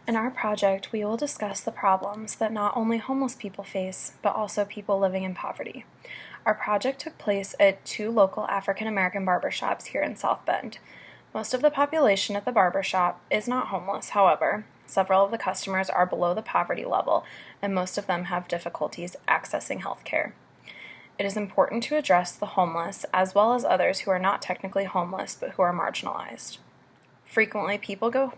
In our project, we will discuss the problems that not only homeless people face, but also people living in poverty. Our project took place at 2 local African American barbershops here in South Bend. Most of the population at the barbershop is not homeless, however. Several of the customers are below the poverty level, and most of them have difficulties accessing health care. It is important to address the homeless as well as others who are not technically homeless but who are marginalized. Frequently, people go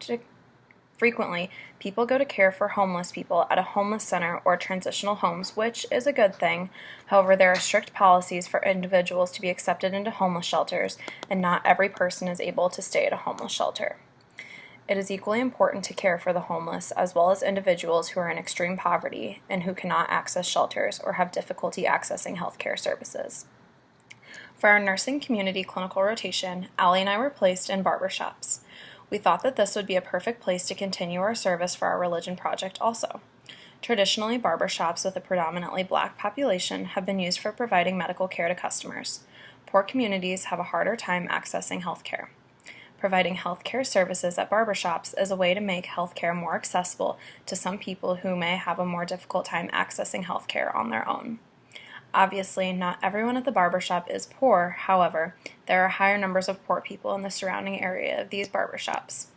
to care for homeless people at a homeless center or transitional homes, which is a good thing. However, there are strict policies for individuals to be accepted into homeless shelters, and not every person is able to stay at a homeless shelter. It is equally important to care for the homeless as well as individuals who are in extreme poverty and who cannot access shelters or have difficulty accessing healthcare services. For our nursing community clinical rotation, Allie and I were placed in barbershops. We thought that this would be a perfect place to continue our service for our religion project also. Traditionally, barbershops with a predominantly Black population have been used for providing medical care to customers. Poor communities have a harder time accessing health care. Providing health care services at barbershops is a way to make health care more accessible to some people who may have a more difficult time accessing health care on their own. Obviously, not everyone at the barbershop is poor. However, there are higher numbers of poor people in the surrounding area of these barbershops.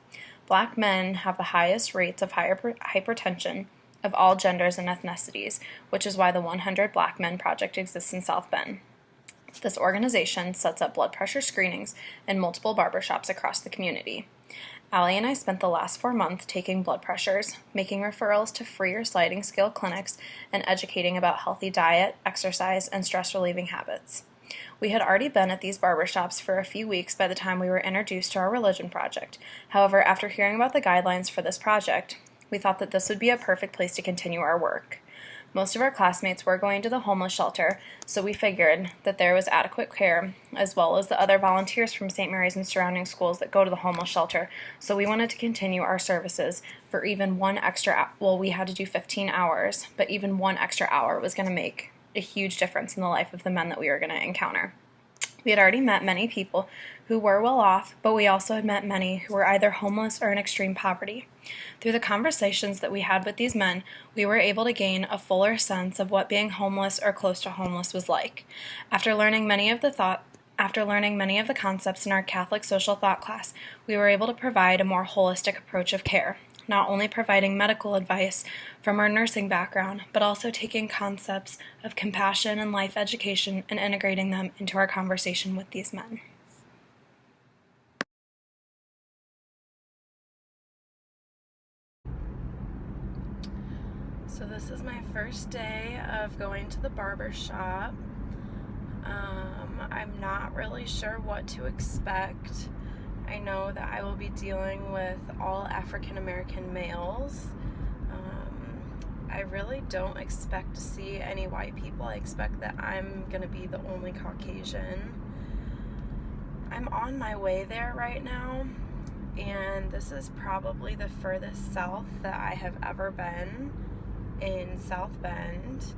Black men have the highest rates of hypertension of all genders and ethnicities, which is why the 100 Black Men Project exists in South Bend. This organization sets up blood pressure screenings in multiple barbershops across the community. Allie and I spent the last 4 months taking blood pressures, making referrals to free or sliding scale clinics, and educating about healthy diet, exercise, and stress-relieving habits. We had already been at these barbershops for a few weeks by the time we were introduced to our religion project. However, after hearing about the guidelines for this project, we thought that this would be a perfect place to continue our work. Most of our classmates were going to the homeless shelter, so we figured that there was adequate care, as well as the other volunteers from St. Mary's and surrounding schools that go to the homeless shelter, so we wanted to continue our services for even one extra, we had to do 15 hours, but even one extra hour was going to make a huge difference in the life of the men that we were going to encounter. We had already met many people who were well off, but we also had met many who were either homeless or in extreme poverty. Through the conversations that we had with these men, we were able to gain a fuller sense of what being homeless or close to homeless was like. After learning many of the concepts in our Catholic social thought class, we were able to provide a more holistic approach of care, not only providing medical advice from our nursing background, but also taking concepts of compassion and life education and integrating them into our conversation with these men. So this is my first day of going to the barber shop. I'm not really sure what to expect. I know that I will be dealing with all African American males. I really don't expect to see any white people. I expect that I'm going to be the only Caucasian. I'm on my way there right now, and this is probably the furthest south that I have ever been in South Bend.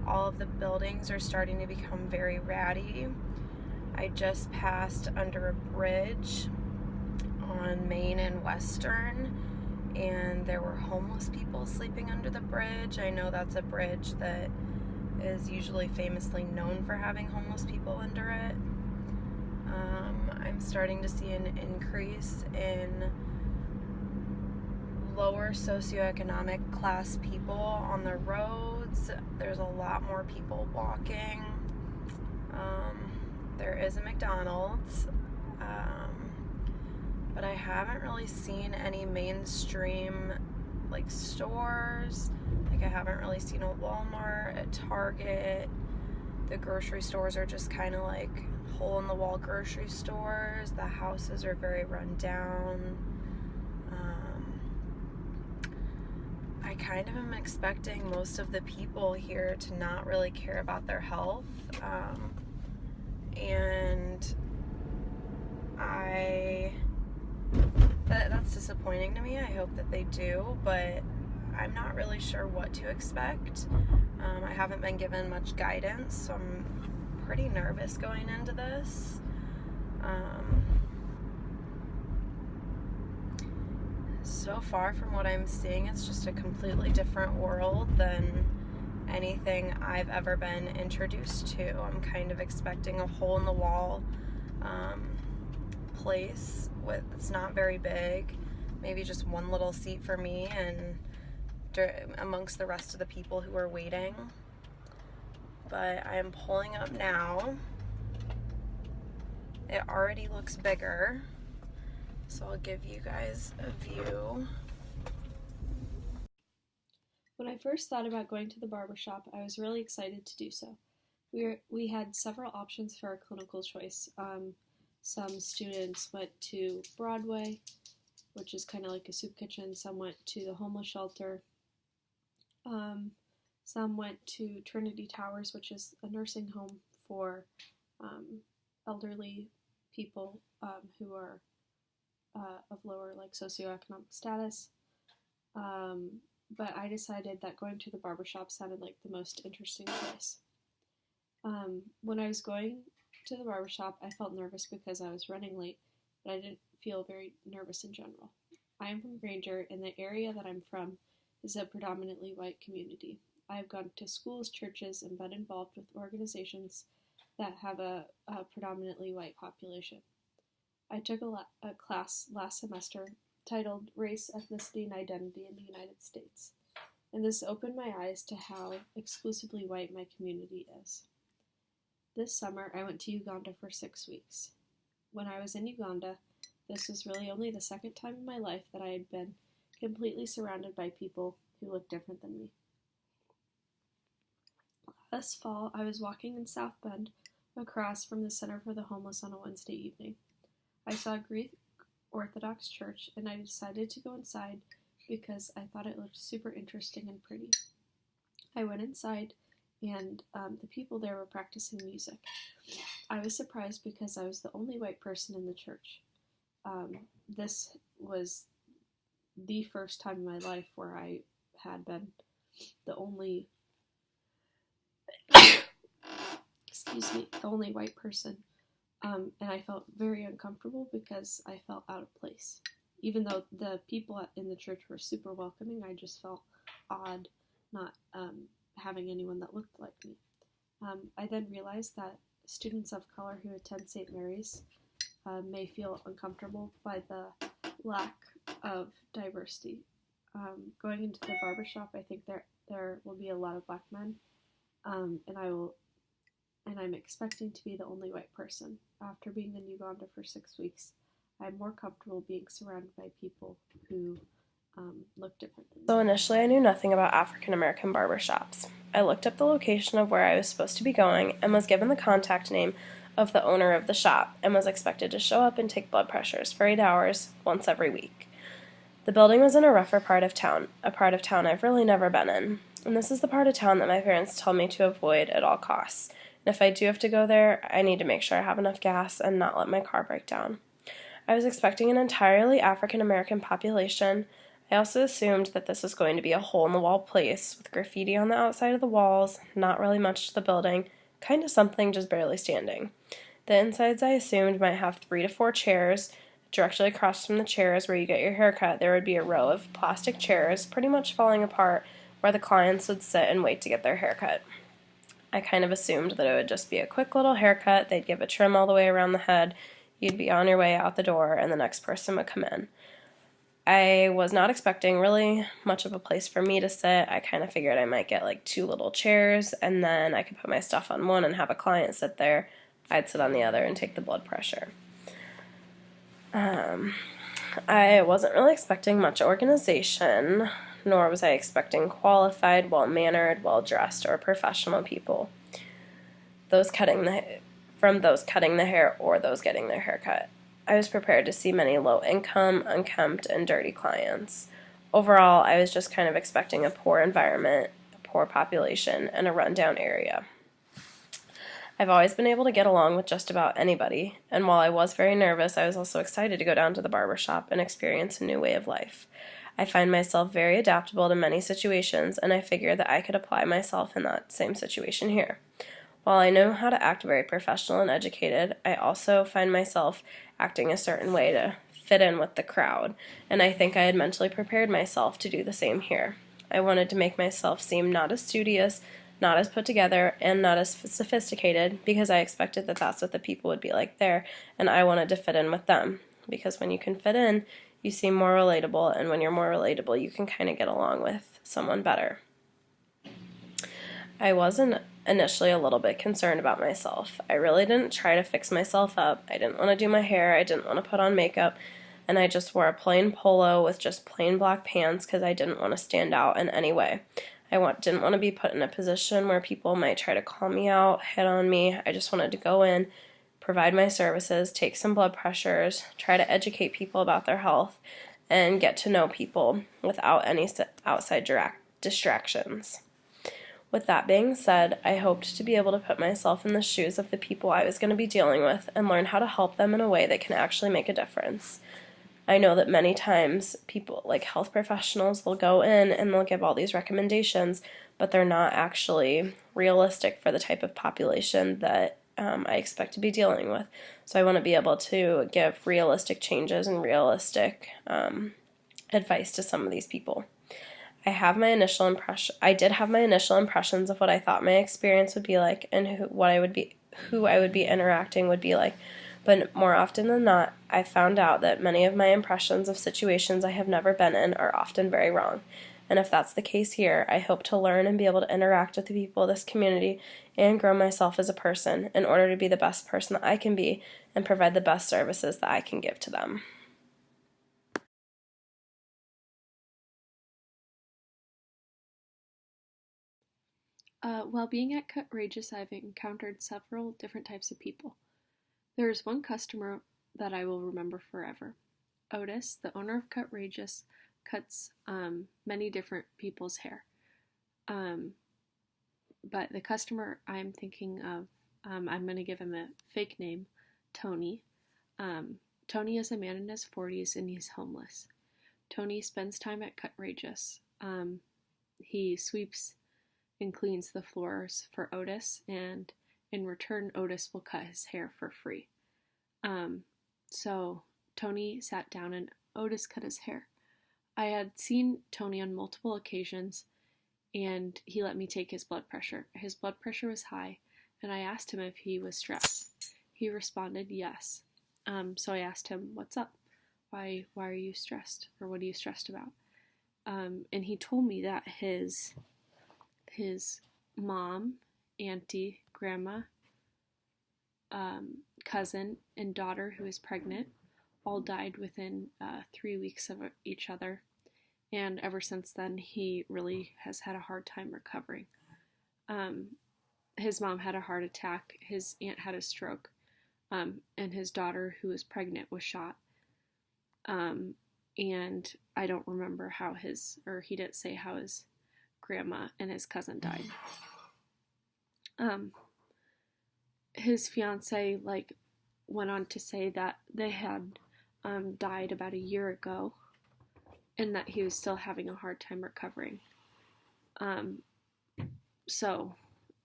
All of the buildings are starting to become very ratty. I just passed under a bridge on Main and Western, and there were homeless people sleeping under the bridge. I know that's a bridge that is usually famously known for having homeless people under it. I'm starting to see an increase in lower socioeconomic class people on the roads. There's a lot more people walking. There is a McDonald's, but I haven't really seen any mainstream stores. I haven't really seen a Walmart, a Target. The grocery stores are just kind of hole-in-the-wall grocery stores. The houses are very run down. I kind of am expecting most of the people here to not really care about their health, and that's disappointing to me. I hope that they do, but I'm not really sure what to expect. I haven't been given much guidance, so I'm pretty nervous going into this. so far from what I'm seeing, it's just a completely different world than anything I've ever been introduced to. I'm kind of expecting a hole-in-the-wall place it's not very big, maybe just one little seat for me and amongst the rest of the people who are waiting. But I am pulling up now. It already looks bigger, so I'll give you guys a view. When I first thought about going to the barbershop, I was really excited to do so. We had several options for our clinical choice. Some students went to Broadway, which is kind of like a soup kitchen. Some went to the homeless shelter. Some went to Trinity Towers, which is a nursing home for elderly people who are of lower socioeconomic status. But I decided that going to the barbershop sounded like the most interesting choice. When I was going to the barbershop, I felt nervous because I was running late, but I didn't feel very nervous in general. I am from Granger, and the area that I'm from is a predominantly white community. I have gone to schools, churches, and been involved with organizations that have a predominantly white population. I took a class last semester titled Race, Ethnicity, and Identity in the United States, and this opened my eyes to how exclusively white my community is. This summer, I went to Uganda for 6 weeks. When I was in Uganda, this was really only the second time in my life that I had been completely surrounded by people who looked different than me. Last fall, I was walking in South Bend across from the Center for the Homeless on a Wednesday evening. I saw a Greek Orthodox church, and I decided to go inside because I thought it looked super interesting and pretty. I went inside, and the people there were practicing music. I was surprised because I was the only white person in the church. This was the first time in my life where I had been the only the only white person. And I felt very uncomfortable because I felt out of place. Even though the people in the church were super welcoming, I just felt odd not having anyone that looked like me. I then realized that students of color who attend St. Mary's may feel uncomfortable by the lack of diversity. Going into the barbershop, I think there will be a lot of black men, and I'm expecting to be the only white person. After being in Uganda for 6 weeks, I'm more comfortable being surrounded by people who look different than me. So initially I knew nothing about African American barbershops. I looked up the location of where I was supposed to be going and was given the contact name of the owner of the shop and was expected to show up and take blood pressures for 8 hours once every week. The building was in a rougher part of town, a part of town I've really never been in, and this is the part of town that my parents told me to avoid at all costs. And if I do have to go there, I need to make sure I have enough gas and not let my car break down. I was expecting an entirely African American population. I also assumed that this was going to be a hole-in-the-wall place with graffiti on the outside of the walls, not really much to the building, kind of something just barely standing. The insides I assumed might have 3 to 4 chairs. Directly across from the chairs where you get your haircut, there would be a row of plastic chairs pretty much falling apart where the clients would sit and wait to get their haircut. I kind of assumed that it would just be a quick little haircut, they'd give a trim all the way around the head, you'd be on your way out the door, and the next person would come in. I was not expecting really much of a place for me to sit. I kind of figured I might get 2 little chairs, and then I could put my stuff on one and have a client sit there. I'd sit on the other and take the blood pressure. I wasn't really expecting much organization, nor was I expecting qualified, well-mannered, well-dressed, or professional people. Those cutting the hair or those getting their hair cut. I was prepared to see many low-income, unkempt, and dirty clients. Overall, I was just kind of expecting a poor environment, a poor population, and a rundown area. I've always been able to get along with just about anybody, and while I was very nervous, I was also excited to go down to the barbershop and experience a new way of life. I find myself very adaptable to many situations, and I figured that I could apply myself in that same situation here. While I know how to act very professional and educated, I also find myself acting a certain way to fit in with the crowd, and I think I had mentally prepared myself to do the same here. I wanted to make myself seem not as studious, not as put together, and not as sophisticated, because I expected that that's what the people would be like there, and I wanted to fit in with them. Because when you can fit in, you seem more relatable, and when you're more relatable, you can kind of get along with someone better. I wasn't initially a little bit concerned about myself. I really didn't try to fix myself up. I didn't want to do my hair. I didn't want to put on makeup. And I just wore a plain polo with just plain black pants because I didn't want to stand out in any way. Didn't want to be put in a position where people might try to call me out, hit on me. I just wanted to go in, provide my services, take some blood pressures, try to educate people about their health, and get to know people without any outside distractions. With that being said, I hoped to be able to put myself in the shoes of the people I was going to be dealing with and learn how to help them in a way that can actually make a difference. I know that many times people, like health professionals, will go in and they'll give all these recommendations, but they're not actually realistic for the type of population that I expect to be dealing with. So I want to be able to give realistic changes and realistic advice to some of these people. I did have my initial impressions of what I thought my experience would be like and who I would be interacting would be like. But more often than not, I found out that many of my impressions of situations I have never been in are often very wrong. And if that's the case here, I hope to learn and be able to interact with the people of this community and grow myself as a person in order to be the best person that I can be and provide the best services that I can give to them. While being at Cutrageous, I've encountered several different types of people. There is one customer that I will remember forever. Otis, the owner of Cutrageous, cuts many different people's hair. But the customer I'm thinking of, I'm going to give him a fake name, Tony. Tony is a man in his 40s and he's homeless. Tony spends time at Cutrageous. He sweeps and cleans the floors for Otis, and in return, Otis will cut his hair for free. So Tony sat down and Otis cut his hair. I had seen Tony on multiple occasions, and he let me take his blood pressure. His blood pressure was high, and I asked him if he was stressed. He responded yes. So I asked him, "What's up? Why are you stressed? Or what are you stressed about?" And he told me that his mom, auntie, grandma, cousin, and daughter, who is pregnant, all died within 3 weeks of each other. And ever since then, he really has had a hard time recovering. His mom had a heart attack, his aunt had a stroke, and his daughter, who was pregnant, was shot. And I don't remember he didn't say how his grandma and his cousin died. His fiance went on to say that they had died about a year ago, and that he was still having a hard time recovering. So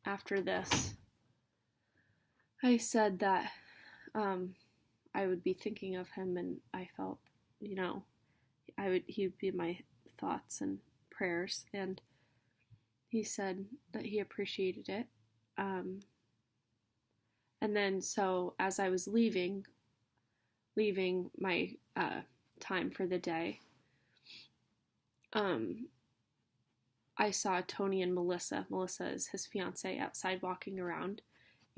after this, I said that I would be thinking of him, and I felt, he would be my thoughts and prayers, and he said that he appreciated it. And then, so as I was leaving my time for the day, I saw Tony and Melissa. Melissa is his fiance, outside walking around,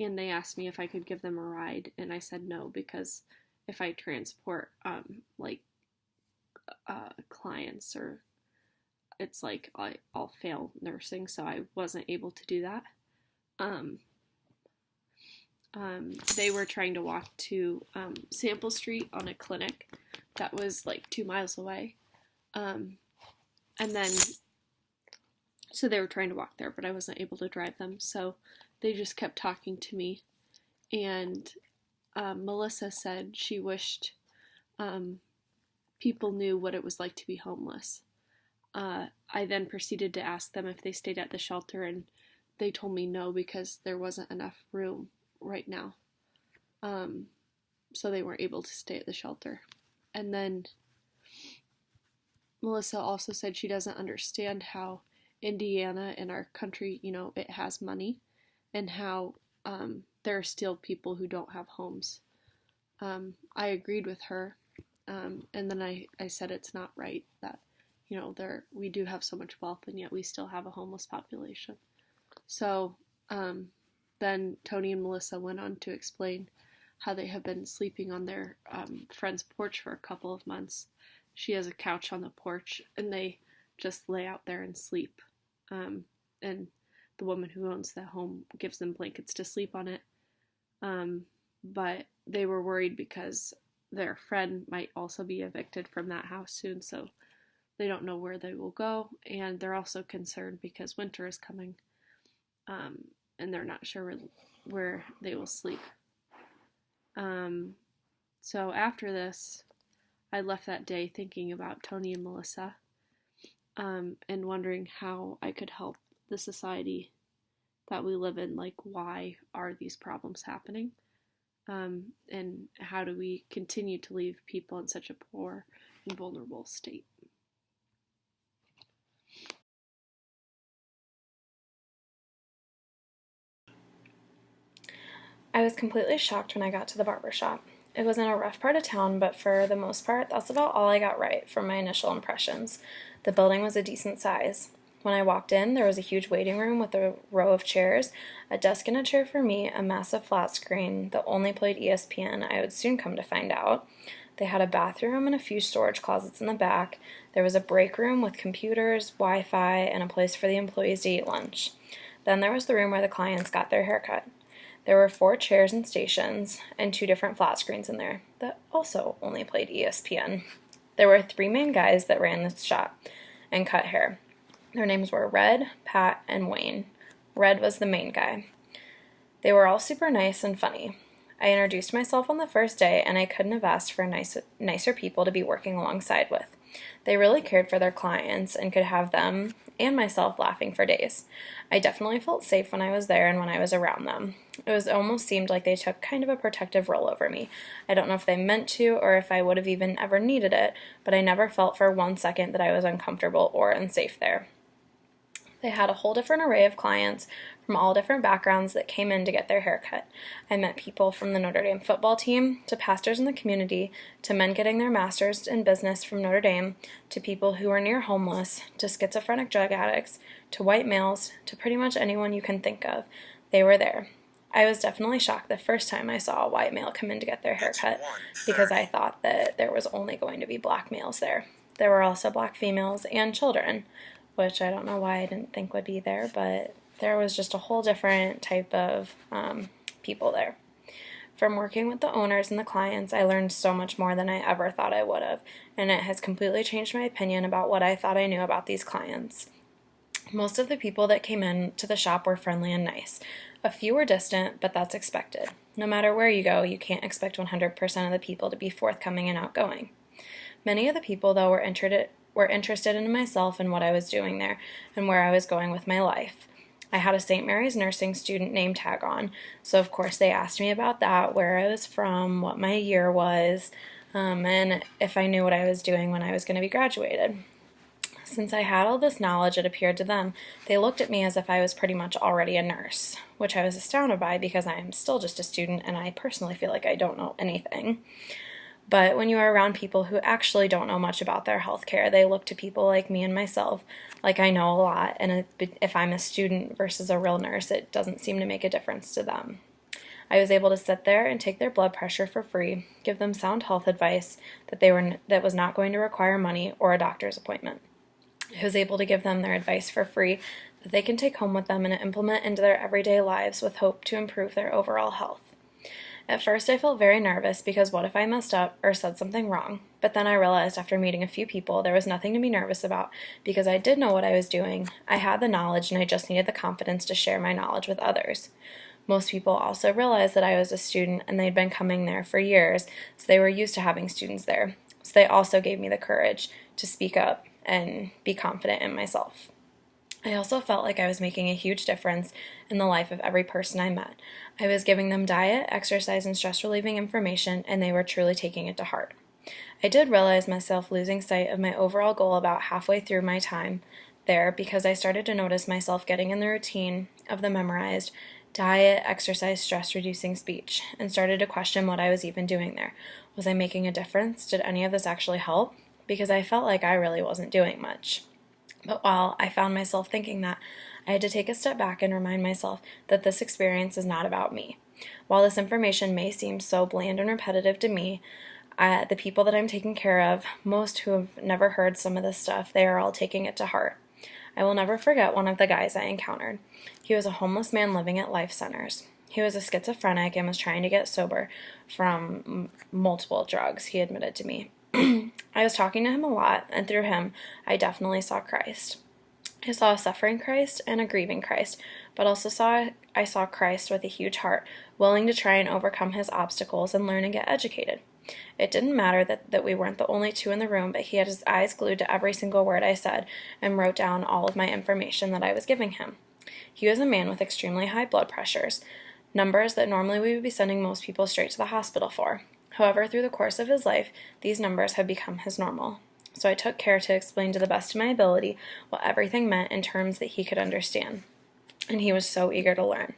and they asked me if I could give them a ride, and I said no, because if I transport clients, or it's like I'll fail nursing, so I wasn't able to do that. They were trying to walk to Sample Street on a clinic that was 2 miles away. And then, so they were trying to walk there, but I wasn't able to drive them. So they just kept talking to me. And Melissa said she wished people knew what it was like to be homeless. I then proceeded to ask them if they stayed at the shelter, and they told me no, because there wasn't enough room right now. So they weren't able to stay at the shelter. And then Melissa also said she doesn't understand how Indiana in our country, it has money, and how there are still people who don't have homes. I agreed with her, and then I said it's not right that, we do have so much wealth and yet we still have a homeless population. So then Tony and Melissa went on to explain how they have been sleeping on their friend's porch for a couple of months. She has a couch on the porch, and they just lay out there and sleep. And the woman who owns the home gives them blankets to sleep on it. But they were worried because their friend might also be evicted from that house soon, so they don't know where they will go. And they're also concerned because winter is coming, and they're not sure where they will sleep. So after this, I left that day thinking about Tony and Melissa, and wondering how I could help the society that we live in. Like, why are these problems happening? And how do we continue to leave people in such a poor and vulnerable state? I was completely shocked when I got to the barber shop. It was in a rough part of town, but for the most part, that's about all I got right from my initial impressions. The building was a decent size. When I walked in, there was a huge waiting room with a row of chairs, a desk and a chair for me, a massive flat screen that only played ESPN, I would soon come to find out. They had a bathroom and a few storage closets in the back. There was a break room with computers, Wi-Fi, and a place for the employees to eat lunch. Then there was the room where the clients got their haircut. There were 4 chairs and stations, and 2 different flat screens in there that also only played ESPN. There were 3 main guys that ran the shop and cut hair. Their names were Red, Pat, and Wayne. Red was the main guy. They were all super nice and funny. I introduced myself on the first day, and I couldn't have asked for nicer people to be working alongside with. They really cared for their clients and could have them and myself laughing for days. I definitely felt safe when I was there and when I was around them. It almost seemed like they took kind of a protective role over me. I don't know if they meant to or if I would have even ever needed it, but I never felt for 1 second that I was uncomfortable or unsafe there. They had a whole different array of clients from all different backgrounds that came in to get their hair cut. I met people from the Notre Dame football team, to pastors in the community, to men getting their masters in business from Notre Dame, to people who were near homeless, to schizophrenic drug addicts, to white males, to pretty much anyone you can think of. They were there. I was definitely shocked the first time I saw a white male come in to get their hair cut because I thought that there was only going to be black males there. There were also black females and children, which I don't know why I didn't think would be there, but there was just a whole different type of people there. From working with the owners and the clients, I learned so much more than I ever thought I would have, and it has completely changed my opinion about what I thought I knew about these clients. Most of the people that came in to the shop were friendly and nice. A few were distant, but that's expected. No matter where you go, you can't expect 100% of the people to be forthcoming and outgoing. Many of the people, though, were interested in myself and what I was doing there and where I was going with my life. I had a St. Mary's nursing student name tag on, so of course they asked me about that, where I was from, what my year was, and if I knew what I was doing when I was going to be graduated. Since I had all this knowledge, it appeared to them, they looked at me as if I was pretty much already a nurse, which I was astounded by because I am still just a student and I personally feel like I don't know anything. But when you are around people who actually don't know much about their healthcare, they look to people like me and myself like I know a lot, and if I'm a student versus a real nurse, it doesn't seem to make a difference to them. I was able to sit there and take their blood pressure for free, give them sound health advice that was not going to require money or a doctor's appointment. I was able to give them their advice for free that they can take home with them and implement into their everyday lives with hope to improve their overall health. At first, I felt very nervous because what if I messed up or said something wrong? But then I realized after meeting a few people there was nothing to be nervous about because I did know what I was doing. I had the knowledge and I just needed the confidence to share my knowledge with others. Most people also realized that I was a student and they'd been coming there for years, so they were used to having students there. So they also gave me the courage to speak up and be confident in myself. I also felt like I was making a huge difference in the life of every person I met. I was giving them diet, exercise, and stress-relieving information, and they were truly taking it to heart. I did realize myself losing sight of my overall goal about halfway through my time there because I started to notice myself getting in the routine of the memorized diet, exercise, stress reducing speech, and started to question what I was even doing there. Was I making a difference? Did any of this actually help? Because I felt like I really wasn't doing much. But while I found myself thinking that, I had to take a step back and remind myself that this experience is not about me. While this information may seem so bland and repetitive to me, the people that I'm taking care of, most who have never heard some of this stuff, they are all taking it to heart. I will never forget one of the guys I encountered. He was a homeless man living at life centers. He was a schizophrenic and was trying to get sober from multiple drugs, he admitted to me. I was talking to him a lot, and through him, I definitely saw Christ. I saw a suffering Christ and a grieving Christ, but also I saw Christ with a huge heart, willing to try and overcome his obstacles and learn and get educated. It didn't matter that we weren't the only two in the room, but he had his eyes glued to every single word I said and wrote down all of my information that I was giving him. He was a man with extremely high blood pressures, numbers that normally we would be sending most people straight to the hospital for. However, through the course of his life, these numbers had become his normal. So I took care to explain to the best of my ability what everything meant in terms that he could understand. And he was so eager to learn.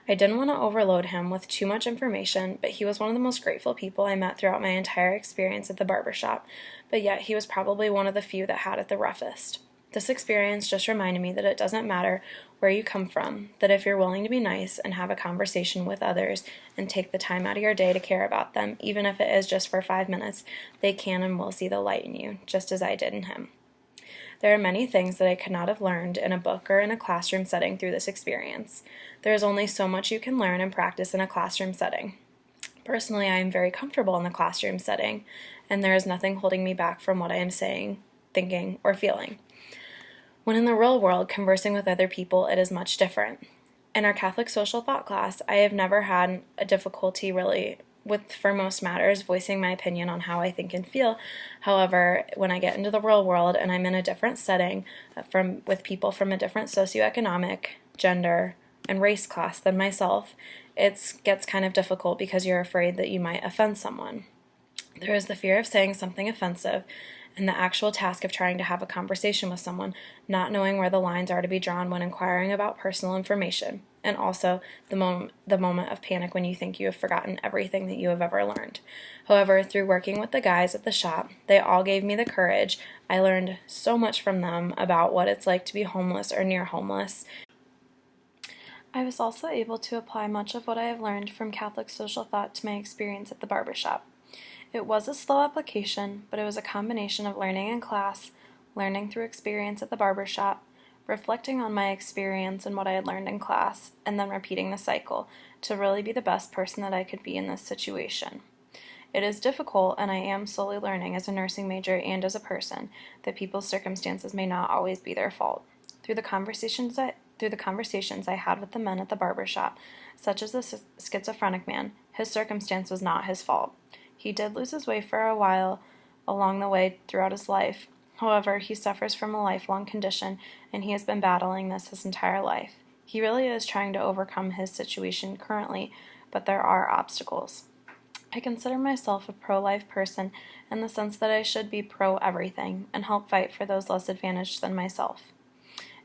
I didn't want to overload him with too much information, but he was one of the most grateful people I met throughout my entire experience at the barbershop, but yet he was probably one of the few that had it the roughest. This experience just reminded me that it doesn't matter where you come from, that if you're willing to be nice and have a conversation with others and take the time out of your day to care about them, even if it is just for 5 minutes, they can and will see the light in you, just as I did in him. There are many things that I could not have learned in a book or in a classroom setting through this experience. There is only so much you can learn and practice in a classroom setting. Personally, I am very comfortable in the classroom setting, and there is nothing holding me back from what I am saying, thinking, or feeling. When in the real world, conversing with other people, it is much different. In our Catholic social thought class, I have never had a difficulty really with, for most matters, voicing my opinion on how I think and feel. However, when I get into the real world and I'm in a different setting with people from a different socioeconomic, gender, and race class than myself, it gets kind of difficult because you're afraid that you might offend someone. There is the fear of saying something offensive and the actual task of trying to have a conversation with someone, not knowing where the lines are to be drawn when inquiring about personal information, and also the moment of panic when you think you have forgotten everything that you have ever learned. However, through working with the guys at the shop, they all gave me the courage. I learned so much from them about what it's like to be homeless or near homeless. I was also able to apply much of what I have learned from Catholic social thought to my experience at the barbershop. It was a slow application, but it was a combination of learning in class, learning through experience at the barbershop, reflecting on my experience and what I had learned in class, and then repeating the cycle to really be the best person that I could be in this situation. It is difficult, and I am slowly learning as a nursing major and as a person that people's circumstances may not always be their fault. Through the conversations I had with the men at the barbershop, such as the schizophrenic man, his circumstance was not his fault. He did lose his way for a while along the way throughout his life. However, he suffers from a lifelong condition, and he has been battling this his entire life. He really is trying to overcome his situation currently, but there are obstacles. I consider myself a pro-life person in the sense that I should be pro-everything and help fight for those less advantaged than myself.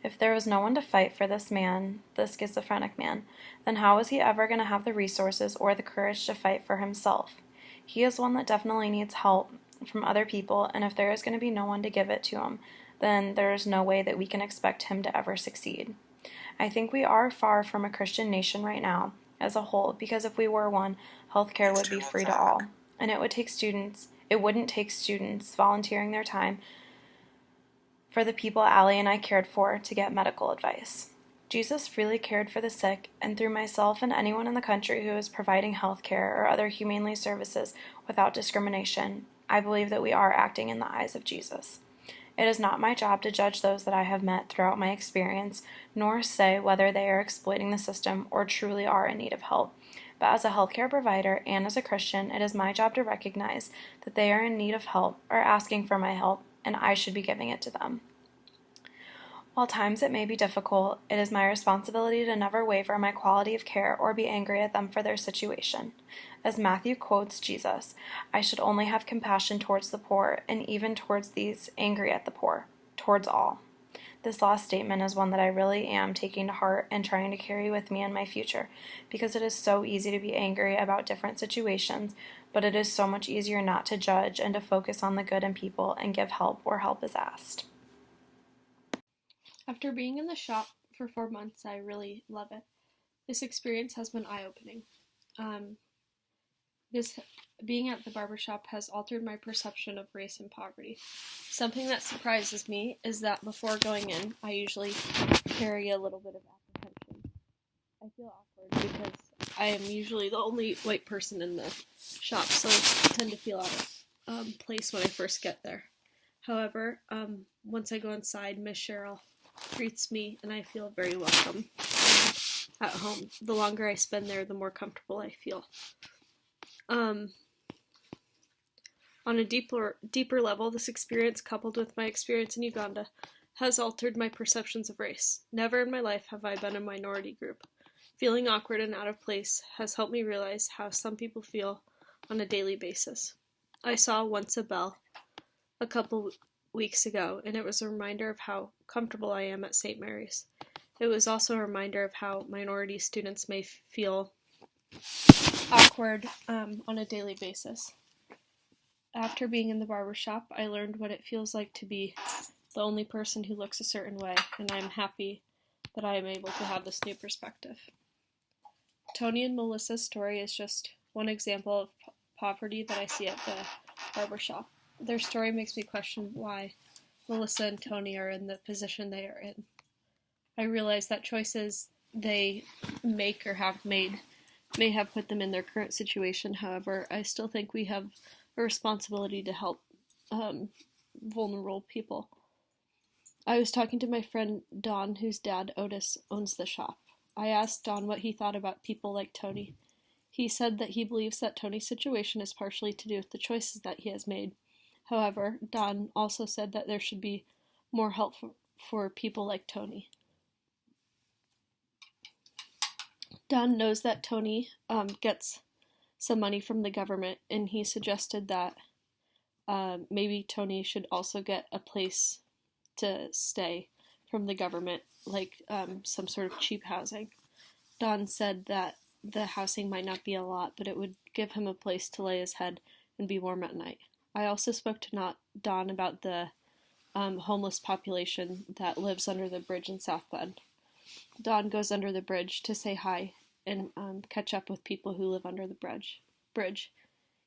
If there was no one to fight for this man, the schizophrenic man, then how is he ever going to have the resources or the courage to fight for himself? He is one that definitely needs help from other people, and if there is going to be no one to give it to him, then there is no way that we can expect him to ever succeed. I think we are far from a Christian nation right now as a whole, because if we were one, healthcare would be free to all, and it wouldn't take students volunteering their time for the people Allie and I cared for to get medical advice. Jesus freely cared for the sick, and through myself and anyone in the country who is providing health care or other humanely services without discrimination, I believe that we are acting in the eyes of Jesus. It is not my job to judge those that I have met throughout my experience, nor say whether they are exploiting the system or truly are in need of help. But as a healthcare provider and as a Christian, it is my job to recognize that they are in need of help or asking for my help, and I should be giving it to them. While times it may be difficult, it is my responsibility to never waver my quality of care or be angry at them for their situation. As Matthew quotes Jesus, I should only have compassion towards the poor, and even towards these angry at the poor, towards all. This last statement is one that I really am taking to heart and trying to carry with me in my future, because it is so easy to be angry about different situations, but it is so much easier not to judge and to focus on the good in people and give help where help is asked. After being in the shop for 4 months, I really love it. This experience has been eye-opening. This being at the barbershop has altered my perception of race and poverty. Something that surprises me is that before going in, I usually carry a little bit of apprehension. I feel awkward because I am usually the only white person in the shop, so I tend to feel out of place when I first get there. However, once I go inside, Miss Cheryl greets me, and I feel very welcome at home. The longer I spend there, the more comfortable I feel. On a deeper level, this experience, coupled with my experience in Uganda, has altered my perceptions of race. Never in my life have I been a minority group. Feeling awkward and out of place has helped me realize how some people feel on a daily basis. I saw Once a Bell a couple weeks ago, and it was a reminder of how comfortable I am at St. Mary's. It was also a reminder of how minority students may feel awkward on a daily basis. After being in the barbershop, I learned what it feels like to be the only person who looks a certain way, and I'm happy that I am able to have this new perspective. Tony and Melissa's story is just one example of poverty that I see at the barbershop. Their story makes me question why Melissa and Tony are in the position they are in. I realize that choices they make or have made may have put them in their current situation. However, I still think we have a responsibility to help vulnerable people. I was talking to my friend Don, whose dad, Otis, owns the shop. I asked Don what he thought about people like Tony. He said that he believes that Tony's situation is partially to do with the choices that he has made. However, Don also said that there should be more help for people like Tony. Don knows that Tony gets some money from the government, and he suggested that maybe Tony should also get a place to stay from the government, like some sort of cheap housing. Don said that the housing might not be a lot, but it would give him a place to lay his head and be warm at night. I also spoke to Don about the homeless population that lives under the bridge in South Bend. Don goes under the bridge to say hi and catch up with people who live under the bridge.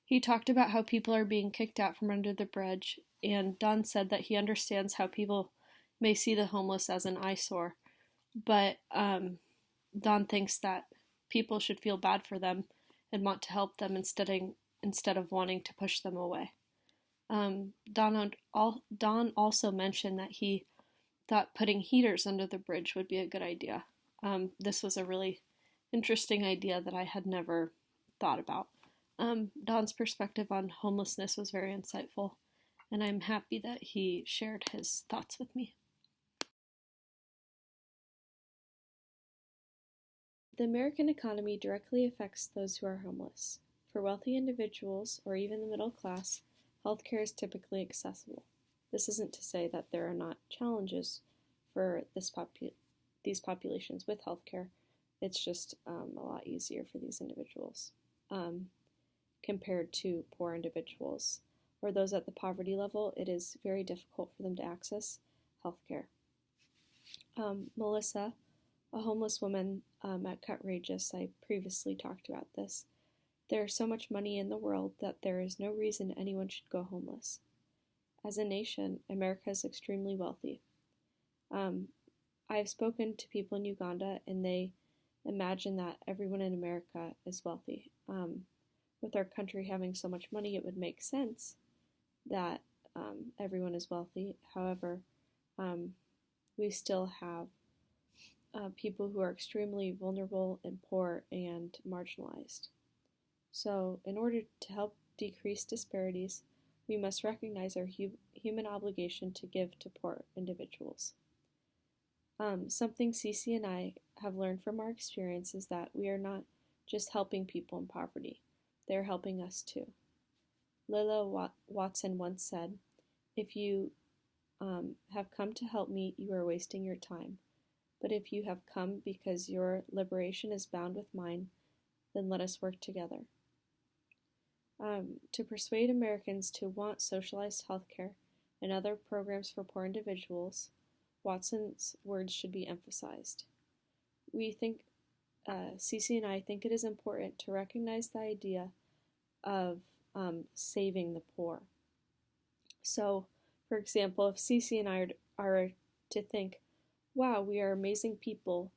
He talked about how people are being kicked out from under the bridge, and Don said that he understands how people may see the homeless as an eyesore, but Don thinks that people should feel bad for them and want to help them instead of wanting to push them away. Don also mentioned that he thought putting heaters under the bridge would be a good idea. This was a really interesting idea that I had never thought about. Don's perspective on homelessness was very insightful, and I'm happy that he shared his thoughts with me. The American economy directly affects those who are homeless. For wealthy individuals, or even the middle class, healthcare is typically accessible. This isn't to say that there are not challenges for these populations with healthcare. It's just a lot easier for these individuals compared to poor individuals or those at the poverty level. It is very difficult for them to access healthcare. Melissa, a homeless woman at Cutrageous, I previously talked about this. There is so much money in the world that there is no reason anyone should go homeless. As a nation, America is extremely wealthy. I've spoken to people in Uganda, and they imagine that everyone in America is wealthy. With our country having so much money, it would make sense that everyone is wealthy. However, we still have people who are extremely vulnerable and poor and marginalized. So, in order to help decrease disparities, we must recognize our human obligation to give to poor individuals. Something Cece and I have learned from our experience is that we are not just helping people in poverty, they are helping us too. Lila Watson once said, "If you have come to help me, you are wasting your time. But if you have come because your liberation is bound with mine, then let us work together." To persuade Americans to want socialized healthcare and other programs for poor individuals, Watson's words should be emphasized. We think, Cece and I think it is important to recognize the idea of saving the poor. So, for example, if Cece and I are to think, wow, we are amazing people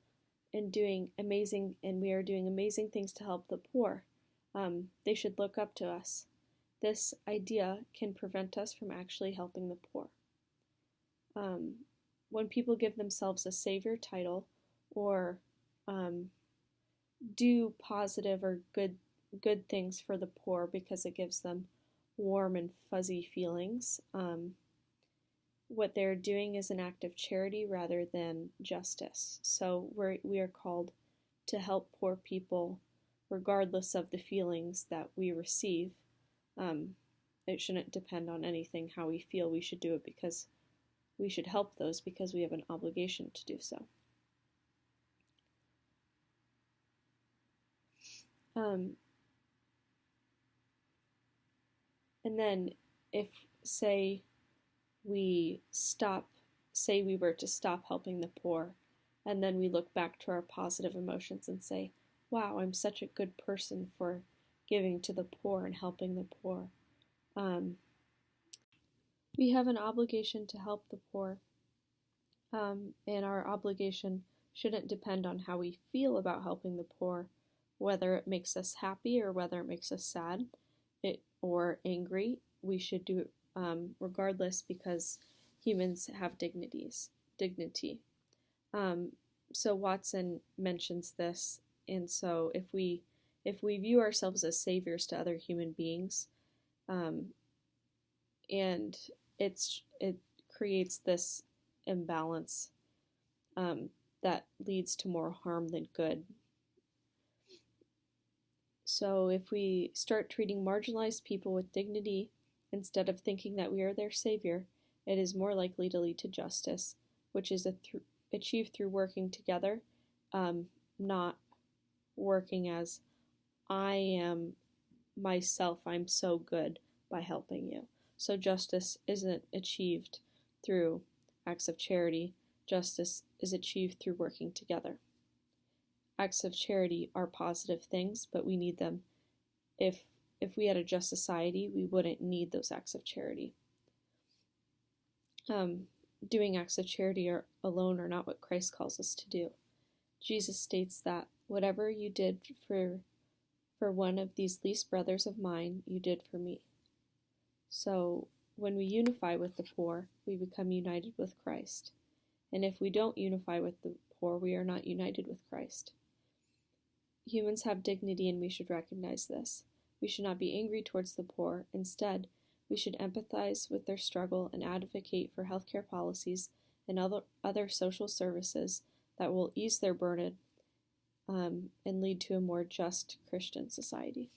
and we are doing amazing things to help the poor, they should look up to us. This idea can prevent us from actually helping the poor. When people give themselves a savior title or do positive or good things for the poor because it gives them warm and fuzzy feelings, what they're doing is an act of charity rather than justice. So we are called to help poor people regardless of the feelings that we receive. It shouldn't depend on anything how we feel. We should do it because we should help those because we have an obligation to do so. And then if, say we were to stop helping the poor, and then we look back to our positive emotions and say, wow, I'm such a good person for giving to the poor and helping the poor. We have an obligation to help the poor, and our obligation shouldn't depend on how we feel about helping the poor, whether it makes us happy or whether it makes us sad or angry. We should do it regardless, because humans have dignity. So Watson mentions this, and so if we view ourselves as saviors to other human beings, and it creates this imbalance that leads to more harm than good. So if we start treating marginalized people with dignity instead of thinking that we are their savior, it is more likely to lead to justice, which is achieved through working together, not working as I am myself, I'm so good by helping you. So justice isn't achieved through acts of charity. Justice is achieved through working together. Acts of charity are positive things, but we need them. If we had a just society, we wouldn't need those acts of charity. Doing acts of charity alone are not what Christ calls us to do. Jesus states that whatever you did for one of these least brothers of mine, you did for me. So when we unify with the poor, we become united with Christ. And if we don't unify with the poor, we are not united with Christ. Humans have dignity, and we should recognize this. We should not be angry towards the poor. Instead, we should empathize with their struggle and advocate for healthcare policies and other social services that will ease their burden and lead to a more just Christian society.